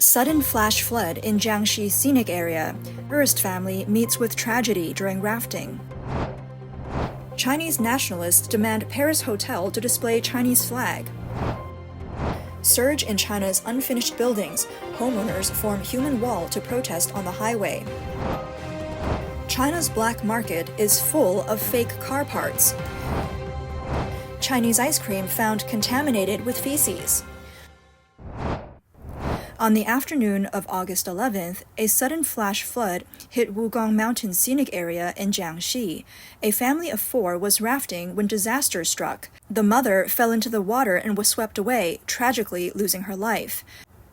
Sudden flash flood in Jiangxi Scenic area. Tourist family meets with tragedy during rafting. Chinese nationalists demand Paris hotel to display Chinese flag. Surge in China's unfinished buildings. Homeowners form human wall to protest on the highway. China's black market is full of fake car parts. Chinese ice cream found contaminated with feces. On the afternoon of August 11th, a sudden flash flood hit Wugong Mountain Scenic area in Jiangxi. A family of 4 was rafting when disaster struck. The mother fell into the water and was swept away, tragically losing her life.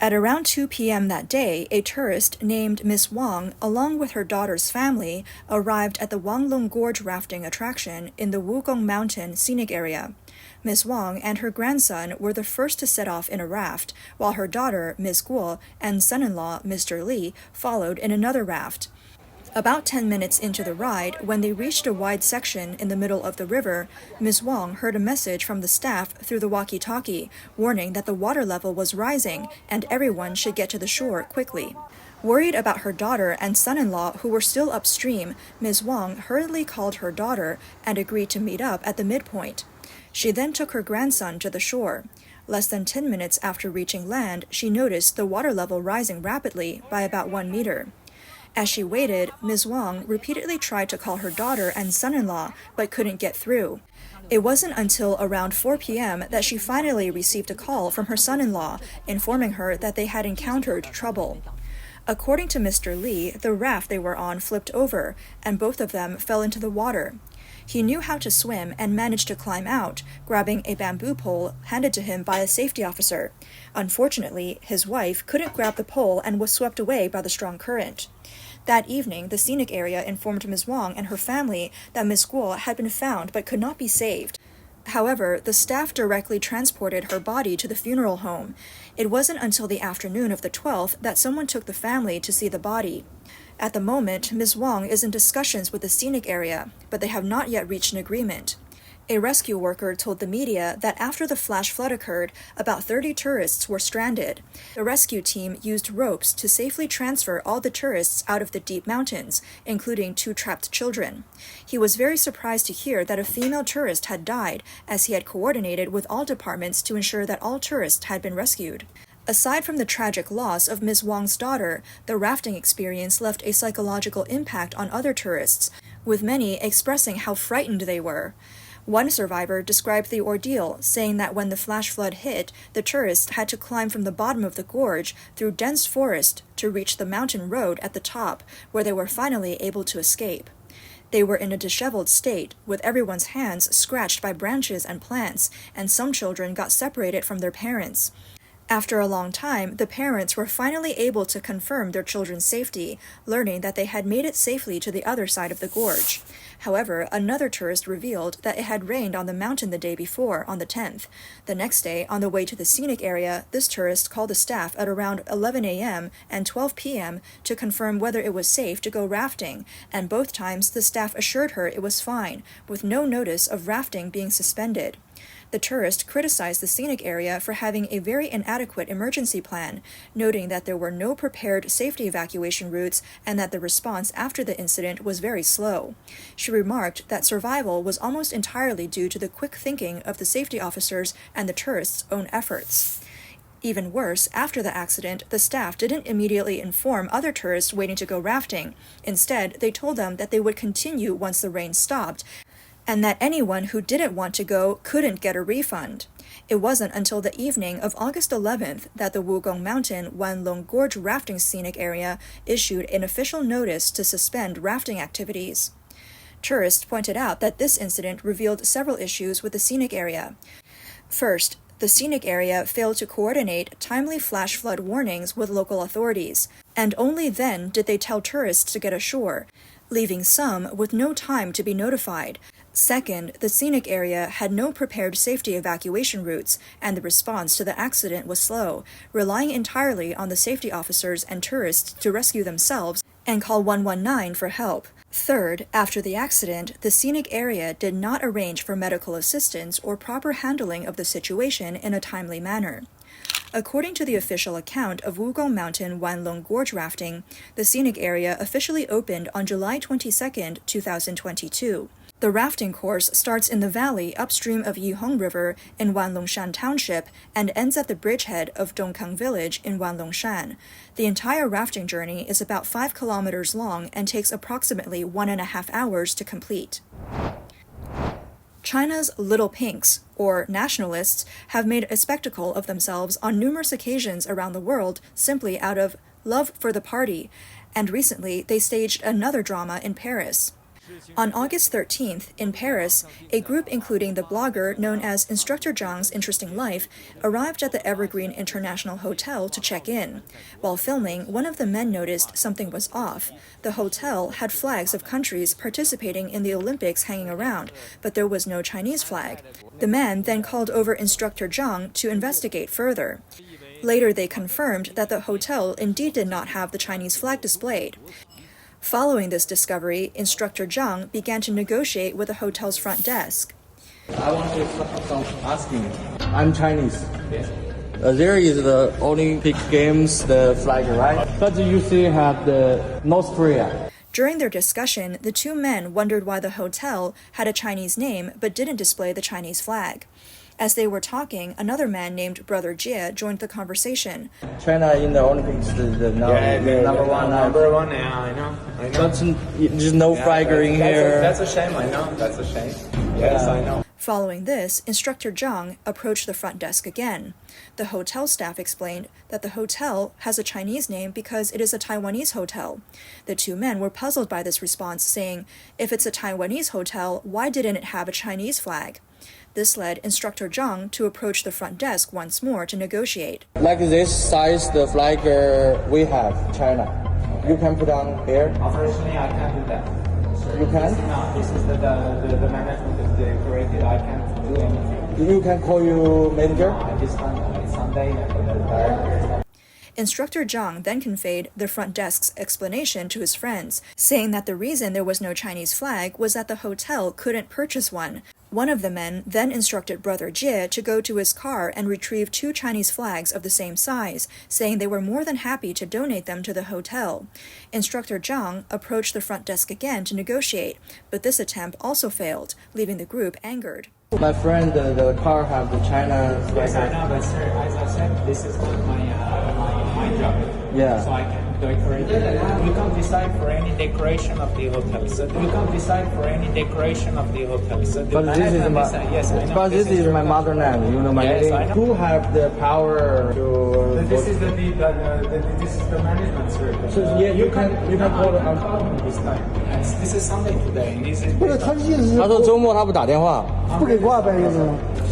At around 2 p.m. that day, a tourist named Miss Wang, along with her daughter's family, arrived at the Wanglong Gorge rafting attraction in the Wugong Mountain Scenic area. Miss Wang and her grandson were the first to set off in a raft, while her daughter, Miss Guo, and son-in-law, Mr. Li, followed in another raft. About 10 minutes into the ride, when they reached a wide section in the middle of the river, Ms. Wang heard a message from the staff through the walkie-talkie, warning that the water level was rising and everyone should get to the shore quickly. Worried about her daughter and son-in-law who were still upstream, Ms. Wang hurriedly called her daughter and agreed to meet up at the midpoint. She then took her grandson to the shore. Less than 10 minutes after reaching land, she noticed the water level rising rapidly by about 1 meter. As she waited, Ms. Wang repeatedly tried to call her daughter and son-in-law, but couldn't get through. It wasn't until around 4 p.m. that she finally received a call from her son-in-law, informing her that they had encountered trouble. According to Mr. Li, the raft they were on flipped over, and both of them fell into the water. He knew how to swim and managed to climb out, grabbing a bamboo pole handed to him by a safety officer. Unfortunately, his wife couldn't grab the pole and was swept away by the strong current. That evening, the scenic area informed Ms. Wang and her family that Ms. Guo had been found but could not be saved. However, the staff directly transported her body to the funeral home. It wasn't until the afternoon of the 12th that someone took the family to see the body. At the moment, Ms. Wang is in discussions with the scenic area, but they have not yet reached an agreement. A rescue worker told the media that after the flash flood occurred, about 30 tourists were stranded. The rescue team used ropes to safely transfer all the tourists out of the deep mountains, including 2 trapped children. He was very surprised to hear that a female tourist had died, as he had coordinated with all departments to ensure that all tourists had been rescued. Aside from the tragic loss of Ms. Wang's daughter, the rafting experience left a psychological impact on other tourists, with many expressing how frightened they were. One survivor described the ordeal, saying that when the flash flood hit, the tourists had to climb from the bottom of the gorge through dense forest to reach the mountain road at the top, where they were finally able to escape. They were in a disheveled state, with everyone's hands scratched by branches and plants, and some children got separated from their parents. After a long time, the parents were finally able to confirm their children's safety, learning that they had made it safely to the other side of the gorge. However, another tourist revealed that it had rained on the mountain the day before, on the 10th. The next day, on the way to the scenic area, this tourist called the staff at around 11 a.m. and 12 p.m. to confirm whether it was safe to go rafting, and both times the staff assured her it was fine, with no notice of rafting being suspended. The tourist criticized the scenic area for having a very inadequate emergency plan, noting that there were no prepared safety evacuation routes and that the response after the incident was very slow. She remarked that survival was almost entirely due to the quick thinking of the safety officers and the tourists' own efforts. Even worse, after the accident, the staff didn't immediately inform other tourists waiting to go rafting. Instead, they told them that they would continue once the rain stopped, and that anyone who didn't want to go couldn't get a refund. It wasn't until the evening of August 11th that the Wugong Mountain Wanlong Gorge rafting scenic area issued an official notice to suspend rafting activities. Tourists pointed out that this incident revealed several issues with the scenic area. First, the scenic area failed to coordinate timely flash flood warnings with local authorities, and only then did they tell tourists to get ashore, leaving some with no time to be notified. Second, the scenic area had no prepared safety evacuation routes, and the response to the accident was slow, relying entirely on the safety officers and tourists to rescue themselves and call 119 for help. Third, after the accident, the scenic area did not arrange for medical assistance or proper handling of the situation in a timely manner. According to the official account of Wugong Mountain Wanlong Gorge rafting, the scenic area officially opened on July 22, 2022. The rafting course starts in the valley upstream of Yihong River in Wanlongshan Township and ends at the bridgehead of Dongkang Village in Wanlongshan. The entire rafting journey is about 5 kilometers long and takes approximately 1.5 hours to complete. China's Little Pinks, or Nationalists, have made a spectacle of themselves on numerous occasions around the world simply out of love for the party, and recently they staged another drama in Paris. On August 13th, in Paris, a group including the blogger known as Instructor Zhang's Interesting Life arrived at the Evergreen International Hotel to check in. While filming, one of the men noticed something was off. The hotel had flags of countries participating in the Olympics hanging around, but there was no Chinese flag. The man then called over Instructor Zhang to investigate further. Later, they confirmed that the hotel indeed did not have the Chinese flag displayed. Following this discovery, Instructor Zhang began to negotiate with the hotel's front desk. I want to ask you. I'm Chinese. Yes. There is the Olympic Games, the flag, right? But you see have the North Korea. During their discussion, the two men wondered why the hotel had a Chinese name but didn't display the Chinese flag. As they were talking, another man named Brother Jie joined the conversation. China in the Olympics is the number one. Number one, yeah, I know. But there's no flag in here. That's a shame, I know. That's a shame. Yes, I know. Following this, Instructor Zhang approached the front desk again. The hotel staff explained that the hotel has a Chinese name because it is a Taiwanese hotel. The two men were puzzled by this response, saying, if it's a Taiwanese hotel, why didn't it have a Chinese flag? This led Instructor Zhang to approach the front desk once more to negotiate. Like this size, the flag we have, China. You can put on here. Unfortunately, I can't do that. You can? No, this is the management that created. I can't do anything. You can call your manager? This time, it's Sunday. Instructor Zhang then conveyed the front desk's explanation to his friends, saying that the reason there was no Chinese flag was that the hotel couldn't purchase one. One of the men then instructed Brother Jie to go to his car and retrieve 2 Chinese flags of the same size, saying they were more than happy to donate them to the hotel. Instructor Zhang approached the front desk again to negotiate, but this attempt also failed, leaving the group angered. My friend, the car have the China flag. Yes, I know, but sir, as I said, this is not my job. Yeah. So I can decorate. You can't decide for any decoration of the hotel. So you can't decide for any decoration of the hotel. So the But this is my, yes, I know. but this is my mother name. You know my Yes, name. I know. Who have the power to? This is this is the management, sir. So yeah, you can call I'm calling this time. Yes, this is Sunday today. And this is. 不是，他意思是他说周末他不打电话。不给挂呗，意思。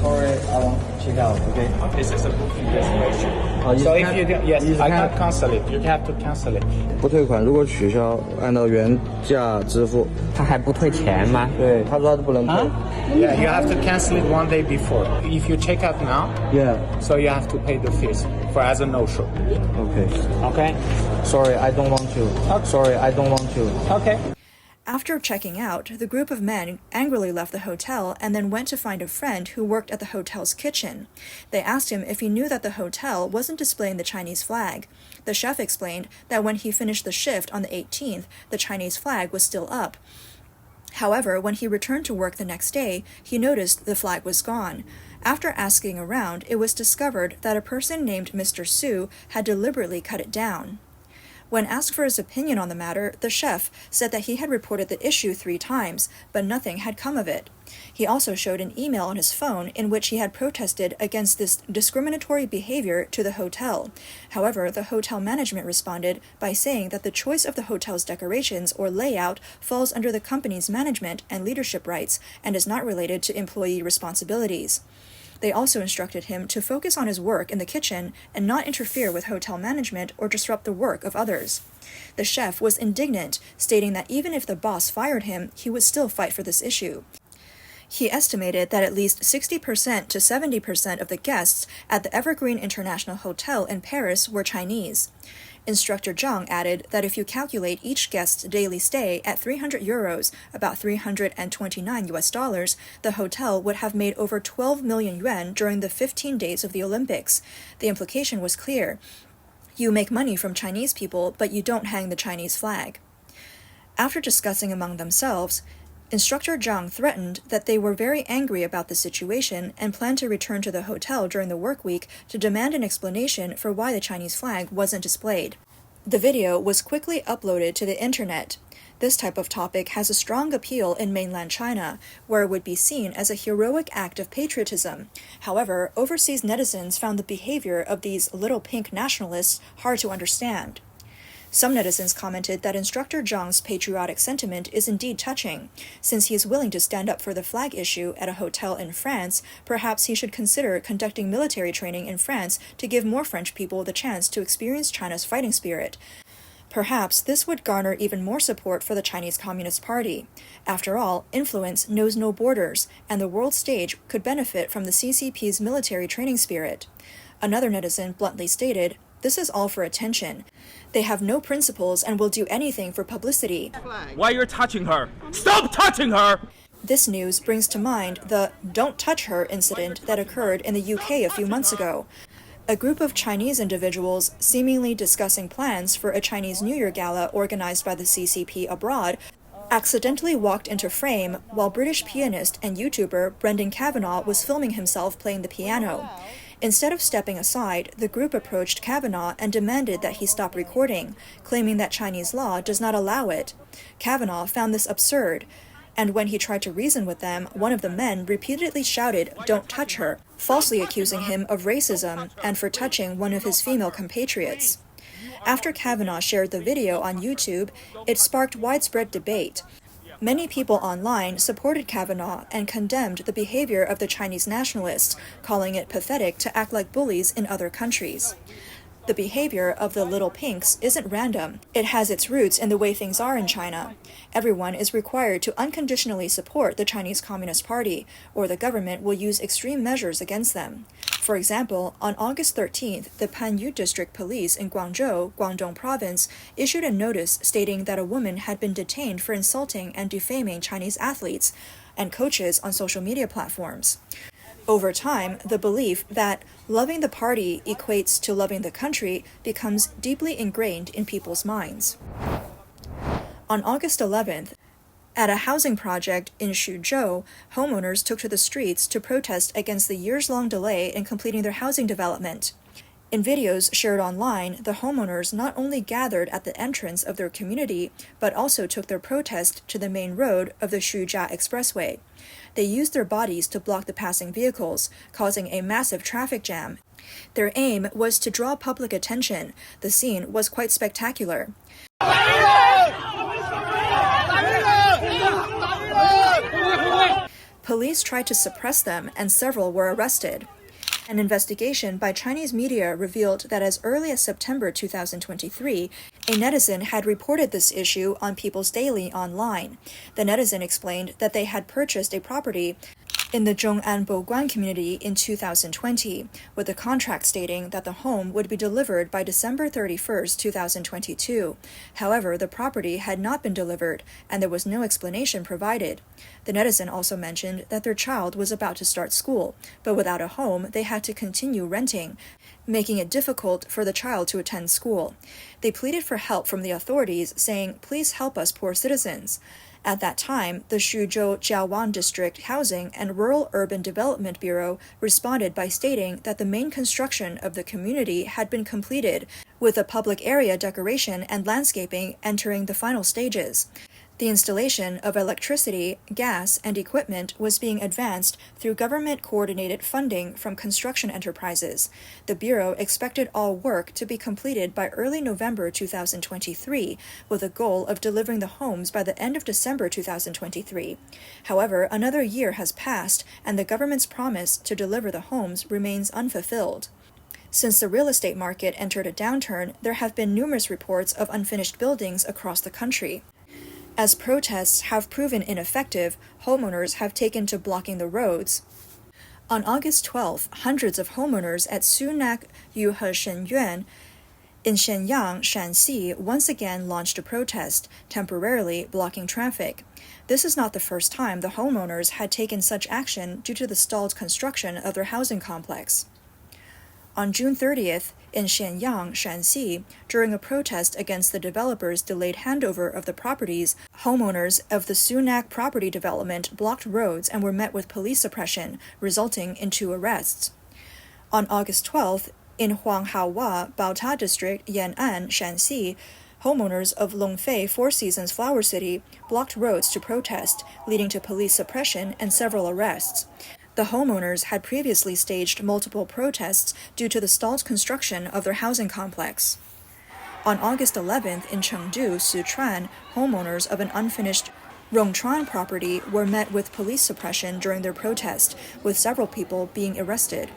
Sorry, I won't check out. Okay. This is a booking reservation. You So if can't- you do, yes, you I can't- can't cancel it. You have to cancel it. 不退款，如果取消，按照原价支付。他还不退钱吗？对，他说他不能退。Yeah, you have to cancel it one day before. If you check out now, Yeah. so you have to pay the fees for as a no-show. Okay. Okay. Sorry, I don't want to. Sorry, I don't want to. Okay. After checking out, the group of men angrily left the hotel and then went to find a friend who worked at the hotel's kitchen. They asked him if he knew that the hotel wasn't displaying the Chinese flag. The chef explained that when he finished the shift on the 18th, the Chinese flag was still up. However, when he returned to work the next day, he noticed the flag was gone. After asking around, it was discovered that a person named Mr. Su had deliberately cut it down. When asked for his opinion on the matter, the chef said that he had reported the issue 3 times, but nothing had come of it. He also showed an email on his phone in which he had protested against this discriminatory behavior to the hotel. However, the hotel management responded by saying that the choice of the hotel's decorations or layout falls under the company's management and leadership rights and is not related to employee responsibilities. They also instructed him to focus on his work in the kitchen and not interfere with hotel management or disrupt the work of others. The chef was indignant, stating that even if the boss fired him, he would still fight for this issue. He estimated that at least 60% to 70% of the guests at the Evergreen International Hotel in Paris were Chinese. Instructor Zhang added that if you calculate each guest's daily stay at €300, about 329 US dollars, the hotel would have made over 12 million yuan during the 15 days of the Olympics. The implication was clear. You make money from Chinese people, but you don't hang the Chinese flag. After discussing among themselves, Instructor Zhang threatened that they were very angry about the situation and planned to return to the hotel during the work week to demand an explanation for why the Chinese flag wasn't displayed. The video was quickly uploaded to the internet. This type of topic has a strong appeal in mainland China, where it would be seen as a heroic act of patriotism. However, overseas netizens found the behavior of these little pink nationalists hard to understand. Some netizens commented that Instructor Zhang's patriotic sentiment is indeed touching. Since he is willing to stand up for the flag issue at a hotel in France, perhaps he should consider conducting military training in France to give more French people the chance to experience China's fighting spirit. Perhaps this would garner even more support for the Chinese Communist Party. After all, influence knows no borders, and the world stage could benefit from the CCP's military training spirit. Another netizen bluntly stated, "This is all for attention. They have no principles and will do anything for publicity." Why you're touching her? Stop touching her! This news brings to mind the "don't touch her" incident that occurred in the UK a few months ago. A group of Chinese individuals, seemingly discussing plans for a Chinese New Year gala organized by the CCP abroad, accidentally walked into frame while British pianist and YouTuber Brendan Kavanagh was filming himself playing the piano. Instead of stepping aside, the group approached Kavanagh and demanded that he stop recording, claiming that Chinese law does not allow it. Kavanagh found this absurd, and when he tried to reason with them, one of the men repeatedly shouted, "Don't touch her," falsely accusing him of racism and for touching one of his female compatriots. After Kavanagh shared the video on YouTube, it sparked widespread debate. Many people online supported Kavanagh and condemned the behavior of the Chinese nationalists, calling it pathetic to act like bullies in other countries. The behavior of the little pinks isn't random. It has its roots in the way things are in China. Everyone is required to unconditionally support the Chinese Communist Party, or the government will use extreme measures against them. For example, on August 13th, the Panyu District Police in Guangzhou, Guangdong Province, issued a notice stating that a woman had been detained for insulting and defaming Chinese athletes and coaches on social media platforms. Over time, the belief that loving the party equates to loving the country becomes deeply ingrained in people's minds. On August 11th, at a housing project in Suzhou, homeowners took to the streets to protest against the years-long delay in completing their housing development. In videos shared online, the homeowners not only gathered at the entrance of their community, but also took their protest to the main road of the Shujia Expressway. They used their bodies to block the passing vehicles, causing a massive traffic jam. Their aim was to draw public attention. The scene was quite spectacular. Police tried to suppress them, and several were arrested. An investigation by Chinese media revealed that as early as September 2023, a netizen had reported this issue on People's Daily online. The netizen explained that they had purchased a property in the Zhong'an Boguan community in 2020, with a contract stating that the home would be delivered by December 31st, 2022. However, the property had not been delivered, and there was no explanation provided. The netizen also mentioned that their child was about to start school, but without a home, they had to continue renting, making it difficult for the child to attend school. They pleaded for help from the authorities, saying, "Please help us poor citizens." At that time, the Suzhou Jiawan District Housing and Rural Urban Development Bureau responded by stating that the main construction of the community had been completed, with a public area decoration and landscaping entering the final stages. The installation of electricity, gas, and equipment was being advanced through government-coordinated funding from construction enterprises. The Bureau expected all work to be completed by early November 2023, with a goal of delivering the homes by the end of December 2023. However, another year has passed, and the government's promise to deliver the homes remains unfulfilled. Since the real estate market entered a downturn, there have been numerous reports of unfinished buildings across the country. As protests have proven ineffective, homeowners have taken to blocking the roads. On August 12th, hundreds of homeowners at Sunac Yuhe Shenyuan In Shenyang, Shanxi once again launched a protest, temporarily blocking traffic. This is not the first time the homeowners had taken such action due to the stalled construction of their housing complex. On June 30th, in Shenyang, Shanxi, during a protest against the developer's delayed handover of the properties, homeowners of the Scenic property development blocked roads and were met with police suppression, resulting in 2 arrests. On August 12th, in Huanghaohua, Baota District, Yan'an, Shanxi, homeowners of Longfei Four Seasons Flower City blocked roads to protest, leading to police suppression and several arrests. The homeowners had previously staged multiple protests due to the stalled construction of their housing complex. On August 11th, in Chengdu, Sichuan, homeowners of an unfinished Rongchuan property were met with police suppression during their protest, with several people being arrested.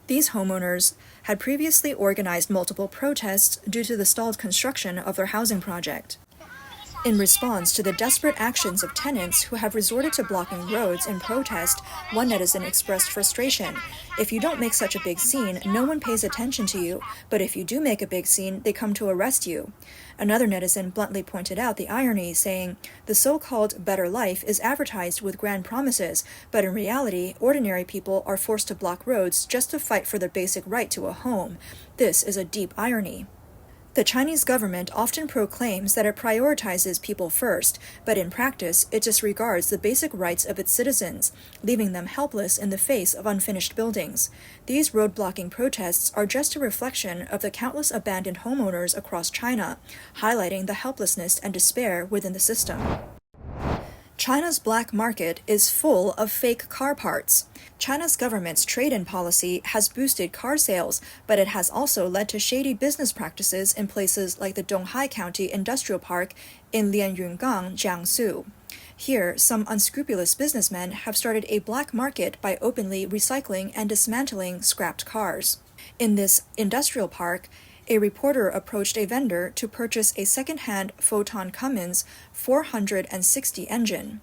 These homeowners had previously organized multiple protests due to the stalled construction of their housing project. In response to the desperate actions of tenants who have resorted to blocking roads in protest, one netizen expressed frustration. "If you don't make such a big scene, no one pays attention to you, but if you do make a big scene, they come to arrest you." Another netizen bluntly pointed out the irony, saying, "The so-called better life is advertised with grand promises, but in reality, ordinary people are forced to block roads just to fight for their basic right to a home. This is a deep irony." The Chinese government often proclaims that it prioritizes people first, but in practice, it disregards the basic rights of its citizens, leaving them helpless in the face of unfinished buildings. These road-blocking protests are just a reflection of the countless abandoned homeowners across China, highlighting the helplessness and despair within the system. China's black market is full of fake car parts. China's government's trade-in policy has boosted car sales, but it has also led to shady business practices in places like the Donghai County Industrial Park in Lianyungang, Jiangxi. Here, some unscrupulous businessmen have started a black market by openly recycling and dismantling scrapped cars. In this industrial park, a reporter approached a vendor to purchase a second-hand Photon Cummins 460 engine.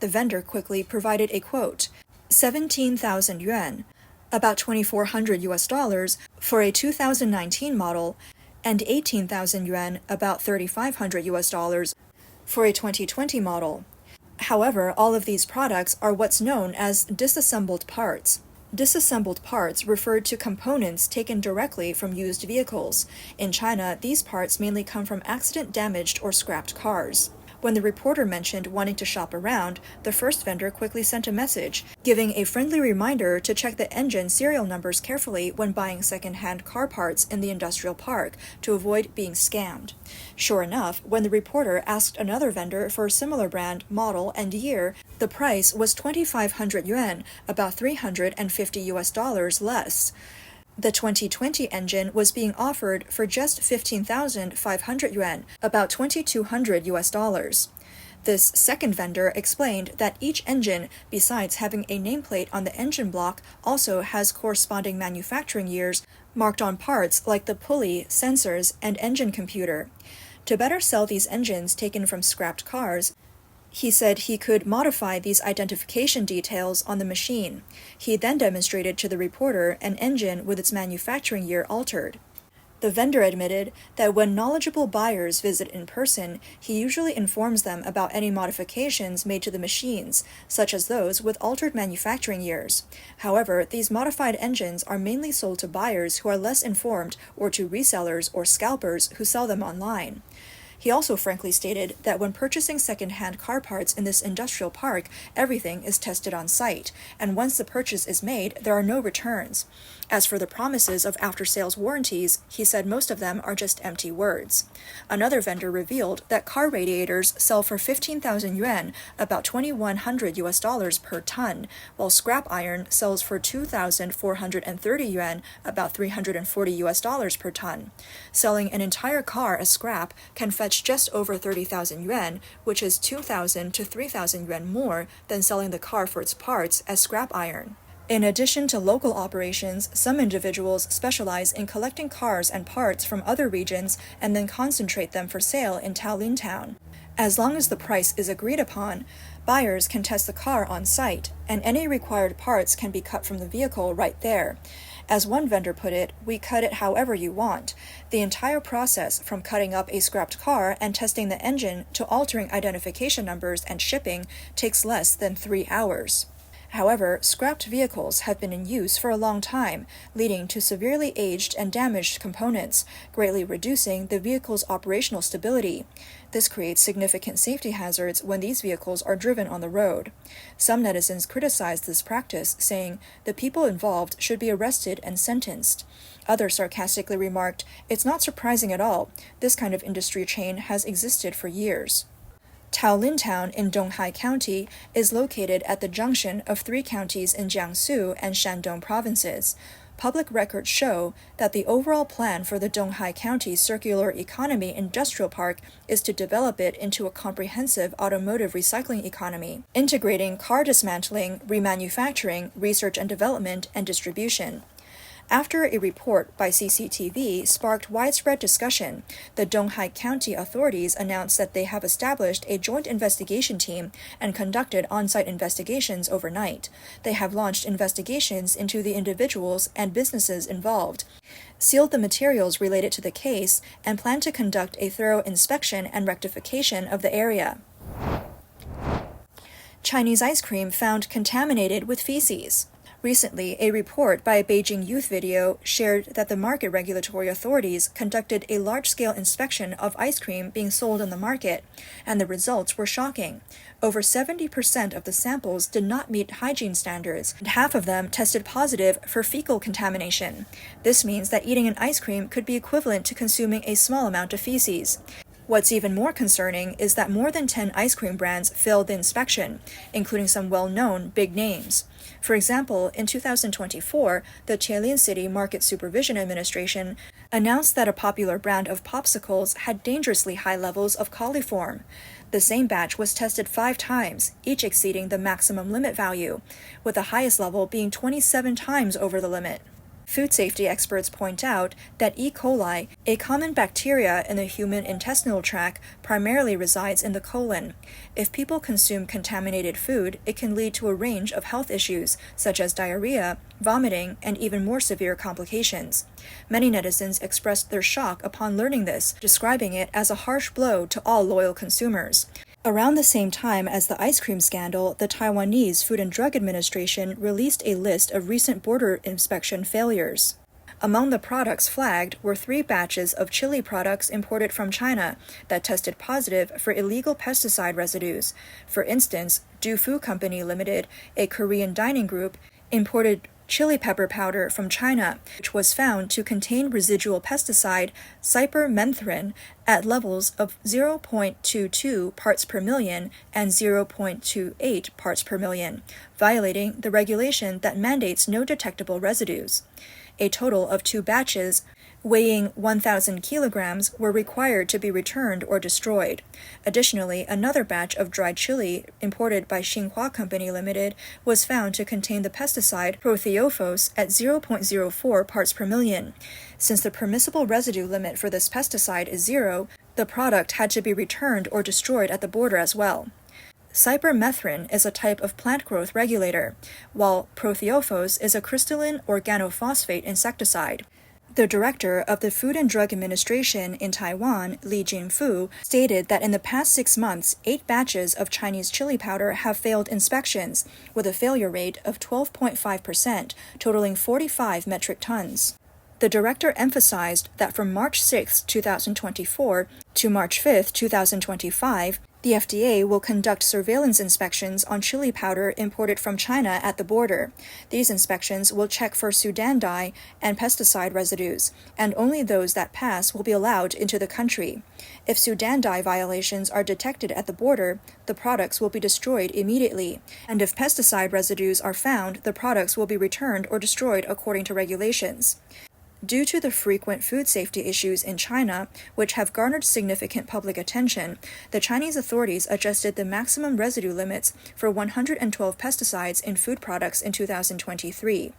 The vendor quickly provided a quote, 17,000 yuan, about $2,400 for a 2019 model, and 18,000 yuan, about $3,500 for a 2020 model. However, all of these products are what's known as disassembled parts. Disassembled parts refer to components taken directly from used vehicles. In China, these parts mainly come from accident-damaged or scrapped cars. When the reporter mentioned wanting to shop around, the first vendor quickly sent a message, giving a friendly reminder to check the engine serial numbers carefully when buying second-hand car parts in the industrial park to avoid being scammed. Sure enough, when the reporter asked another vendor for a similar brand, model, and year, the price was 2,500 yuan, about $350 less. The 2020 engine was being offered for just 15,500 yuan, about $2,200. This second vendor explained that each engine, besides having a nameplate on the engine block, also has corresponding manufacturing years marked on parts like the pulley, sensors, and engine computer. To better sell these engines taken from scrapped cars, he said he could modify these identification details on the machine. He then demonstrated to the reporter an engine with its manufacturing year altered. The vendor admitted that when knowledgeable buyers visit in person, he usually informs them about any modifications made to the machines, such as those with altered manufacturing years. However, these modified engines are mainly sold to buyers who are less informed or to resellers or scalpers who sell them online. He also frankly stated that when purchasing second-hand car parts in this industrial park, everything is tested on site, and once the purchase is made, there are no returns. As for the promises of after-sales warranties, he said most of them are just empty words. Another vendor revealed that car radiators sell for 15,000 yuan, about $2,100 per ton, while scrap iron sells for 2,430 yuan, about $340 per ton. Selling an entire car as scrap can fetch just over 30,000 yuan, which is 2,000 to 3,000 yuan more than selling the car for its parts as scrap iron. In addition to local operations, some individuals specialize in collecting cars and parts from other regions and then concentrate them for sale in Taolin Town. As long as the price is agreed upon, buyers can test the car on site, and any required parts can be cut from the vehicle right there. As one vendor put it, "We cut it however you want. The entire process, from cutting up a scrapped car and testing the engine to altering identification numbers and shipping, takes less than 3 hours." However, scrapped vehicles have been in use for a long time, leading to severely aged and damaged components, greatly reducing the vehicle's operational stability. This creates significant safety hazards when these vehicles are driven on the road. Some netizens criticized this practice, saying the people involved should be arrested and sentenced. Others sarcastically remarked, "It's not surprising at all. This kind of industry chain has existed for years." Taolin Town in Donghai County is located at the junction of 3 counties in Jiangxi and Shandong provinces. Public records show that the overall plan for the Donghai County Circular Economy Industrial Park is to develop it into a comprehensive automotive recycling economy, integrating car dismantling, remanufacturing, research and development, and distribution. After a report by CCTV sparked widespread discussion, the Donghai County authorities announced that they have established a joint investigation team and conducted on-site investigations overnight. They have launched investigations into the individuals and businesses involved, sealed the materials related to the case, and plan to conduct a thorough inspection and rectification of the area. Chinese ice cream found contaminated with feces. Recently, a report by a Beijing Youth Video shared that the market regulatory authorities conducted a large-scale inspection of ice cream being sold on the market, and the results were shocking. Over 70% of the samples did not meet hygiene standards, and half of them tested positive for fecal contamination. This means that eating an ice cream could be equivalent to consuming a small amount of feces. What's even more concerning is that more than 10 ice cream brands failed the inspection, including some well-known big names. For example, in 2024, the Chilean City Market Supervision Administration announced that a popular brand of popsicles had dangerously high levels of coliform. The same batch was tested 5 times, each exceeding the maximum limit value, with the highest level being 27 times over the limit. Food safety experts point out that E. coli, a common bacteria in the human intestinal tract, primarily resides in the colon. If people consume contaminated food, it can lead to a range of health issues, such as diarrhea, vomiting, and even more severe complications. Many netizens expressed their shock upon learning this, describing it as a harsh blow to all loyal consumers. Around the same time as the ice cream scandal, the Taiwanese Food and Drug Administration released a list of recent border inspection failures. Among the products flagged were 3 batches of chili products imported from China that tested positive for illegal pesticide residues. For instance, Dufu Company Limited, a Korean dining group, imported chili pepper powder from China, which was found to contain residual pesticide cypermethrin at levels of 0.22 parts per million and 0.28 parts per million, violating the regulation that mandates no detectable residues. A total of 2 batches weighing 1,000 kilograms were required to be returned or destroyed. Additionally, another batch of dried chili imported by Xinhua Company Limited was found to contain the pesticide prothiophos at 0.04 parts per million. Since the permissible residue limit for this pesticide is 0, the product had to be returned or destroyed at the border as well. Cypermethrin is a type of plant growth regulator, while prothiophos is a crystalline organophosphate insecticide. The director of the Food and Drug Administration in Taiwan, Li Jinfu, stated that in the past 6 months, 8 batches of Chinese chili powder have failed inspections, with a failure rate of 12.5%, totaling 45 metric tons. The director emphasized that from March 6, 2024 to March 5, 2025, the FDA will conduct surveillance inspections on chili powder imported from China at the border. These inspections will check for Sudan dye and pesticide residues, and only those that pass will be allowed into the country. If Sudan dye violations are detected at the border, the products will be destroyed immediately, and if pesticide residues are found, the products will be returned or destroyed according to regulations. Due to the frequent food safety issues in China, which have garnered significant public attention, the Chinese authorities adjusted the maximum residue limits for 112 pesticides in food products in 2023.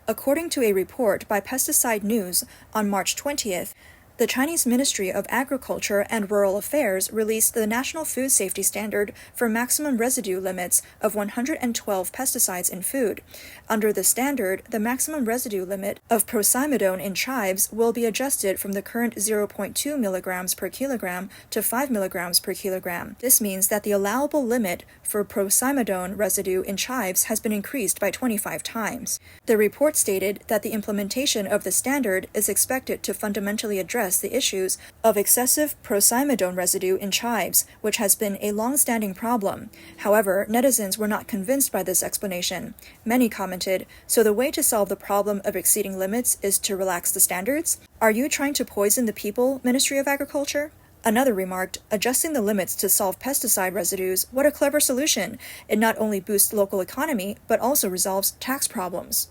According to a report by Pesticide News on March 20th, The Chinese Ministry of Agriculture and Rural Affairs released the National Food Safety Standard for maximum residue limits of 112 pesticides in food. Under the standard, the maximum residue limit of prosimidone in chives will be adjusted from the current 0.2 milligrams per kilogram to 5 milligrams per kilogram. This means that the allowable limit for prosimidone residue in chives has been increased by 25 times. The report stated that the implementation of the standard is expected to fundamentally address the issues of excessive prosimidone residue in chives, which has been a long-standing problem. However, netizens were not convinced by this explanation. Many commented, "So the way to solve the problem of exceeding limits is to relax the standards? Are you trying to poison the people, Ministry of Agriculture?" Another remarked, "Adjusting the limits to solve pesticide residues, what a clever solution! It not only boosts local economy, but also resolves tax problems."